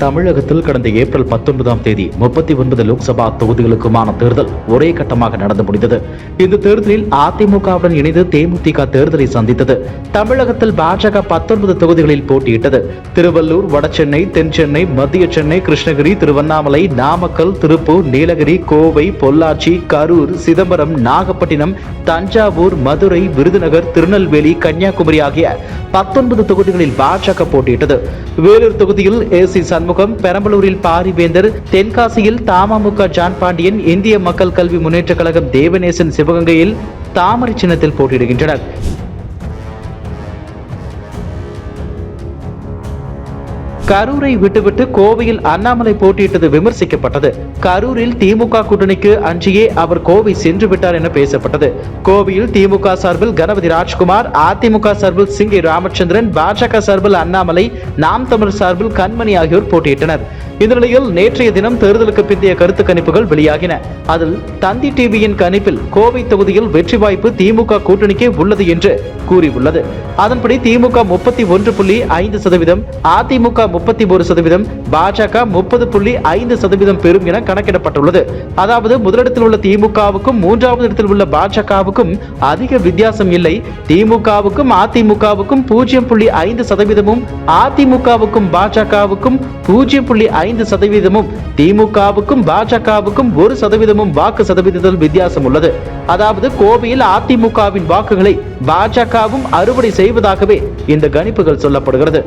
தமிழகத்தில் கடந்த ஏப்ரல் 19ஆம் தேதி 39 லோக்சபா தொகுதிகளுக்குமான தேர்தல் ஒரே கட்டமாக நடந்து முடிந்தது. இந்த தேர்தலில் அதிமுகவுடன் இணைந்து தேமுதிக தேர்தலை சந்தித்தது. தமிழகத்தில் பாஜக 19 தொகுதிகளில் போட்டியிட்டது. திருவள்ளூர், வடசென்னை, தென் சென்னை, மத்திய சென்னை, கிருஷ்ணகிரி, திருவண்ணாமலை, நாமக்கல், திருப்பூர், நீலகிரி, கோவை, பொள்ளாச்சி, கரூர், சிதம்பரம், நாகப்பட்டினம், தஞ்சாவூர், மதுரை, விருதுநகர், திருநெல்வேலி, கன்னியாகுமரி ஆகிய 19 தொகுதிகளில் பாஜக போட்டியிட்டது. வேலூர் தொகுதியில் ஏசி சண்முகம், பெரம்பலூரில் பாரிவேந்தர், தென்காசியில் தமுக ஜான் பாண்டியன், இந்திய மக்கள் கல்வி முன்னேற்ற கழகம் தேவநேசன், சிவகங்கையில் தாமரை சின்னத்தில் போட்டியிடுகின்றனர். கரூரை விட்டுவிட்டு கோவையில் அண்ணாமலை போட்டியிட்டது விமர்சிக்கப்பட்டது. கரூரில் திமுக கூட்டணிக்கு அஞ்சியே அவர் கோவை சென்று விட்டார் என பேசப்பட்டது. கோவையில் திமுக சார்பில் கணபதி ராஜ்குமார், அதிமுக சார்பில் சிங்கை ராமச்சந்திரன், பாஜக சார்பில் அண்ணாமலை, நாம் தமிழர் சார்பில் கண்மணி ஆகியோர் போட்டியிட்டனர். இந்த நிலையில் நேற்றைய தினம் தேர்தலுக்கு பிந்தைய கருத்து கணிப்புகள் வெளியாகின. அதில் தந்தி டிவியின் கணிப்பில் கோவை தொகுதியில் வெற்றி வாய்ப்பு திமுக கூட்டணிக்கே உள்ளது என்று கூறியுள்ளது. அதன்படி திமுக 31.5%, அதிமுக 31%, பாஜக 30.5% பெறும் என கணக்கிடப்பட்டுள்ளது. அதாவது முதலிடத்தில் உள்ள திமுகவுக்கும் மூன்றாவது இடத்தில் உள்ள பாஜகவுக்கும் அதிக வித்தியாசம் இல்லை. திமுகவுக்கும் அதிமுகவுக்கும் 0.5%, அதிமுகவுக்கும் பாஜகவுக்கும் 0.5%, திமுகவுக்கும் பாஜகவுக்கும் 1% வாக்கு சதவீதத்தில் வித்தியாசம் உள்ளது. அதாவது கோவையில் அதிமுகவின் வாக்குகளை பாஜகவும் அறுவடை செய்வதாகவே இந்த கணிப்புகள் சொல்லப்படுகிறது.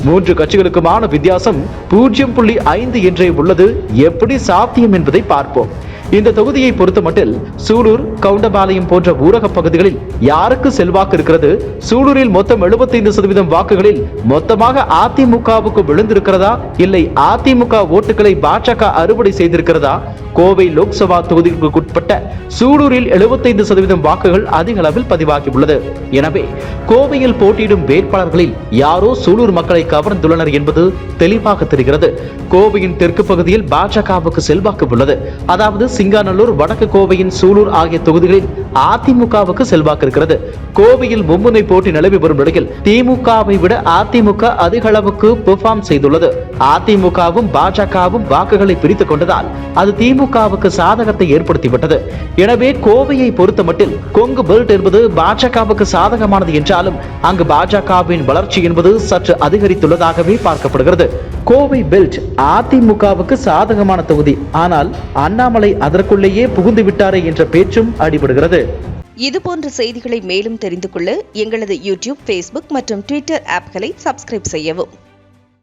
மூன்று கட்சிகளுக்குமான வித்தியாசம் 0.5 என்றே உள்ளது. எப்படி சாத்தியம் என்பதை பார்ப்போம். இந்த தொகுதியை பொறுத்தமட்டில் சூலூர், கவுண்டபாளையம் போன்ற ஊரக பகுதிகளில் யாருக்கு செல்வாக்கு இருக்கிறது? சூலூரில் மொத்தம் 75% வாக்குகளில் மொத்தமாக அதிமுகவுக்கு விழுந்திருக்கிறதா, இல்லை அதிமுக ஓட்டுகளை பாஜக அறுவடை செய்திருக்கிறதா? கோவை லோக்சபா தொகுதிக்கு உட்பட்ட சூலூரில் 75% வாக்குகள் அதிக அளவில் பதிவாகியுள்ளது. எனவே கோவையில் போட்டியிடும் வேட்பாளர்களில் யாரோ சூலூர் மக்களை கவர்ந்துள்ளனர் என்பது தெளிவாக தெரிகிறது. கோவையின் தெற்கு பகுதியில் பாஜகவுக்கு செல்வாக்கு உள்ளது. அதாவது சிங்காநல்லூர், வடக்கு கோவையின் சூலூர் ஆகிய தொகுதிகளில் அதிமுகவுக்கு செல்வாக்கு இருக்கிறது. கோவையில் மும்முனை போட்டி நிலவி வரும் நிலையில் திமுகவை விட அதிமுக அதிக அளவுக்கு பெர்ஃபார்ம் செய்துள்ளது. அதிமுகவும் பாஜகவும் வாக்குகளை பிரித்துக் கொண்டதால் அது திமுகவுக்கு சாதகத்தை ஏற்படுத்திவிட்டது. எனவே கோவையை பொறுத்தமட்டில் கொங்கு பெல்ட் என்பது பாஜகவுக்கு சாதகமானது என்றாலும் அங்கு பாஜகவின் வளர்ச்சி என்பது சற்று அதிகரித்துள்ளதாகவே பார்க்கப்படுகிறது. கோவை பெல்ட் அதிமுகவுக்கு சாதகமான தொகுதி. ஆனால் அண்ணாமலை அதற்குள்ளேயே புகுந்து விட்டாரே என்ற பேச்சும் அடிபடுகிறது. இதுபோன்ற செய்திகளை மேலும் தெரிந்து கொள்ள எங்களது யூடியூப், ஃபேஸ்புக் மற்றும் ட்விட்டர் ஆப்களை சப்ஸ்கிரைப் செய்யவும்.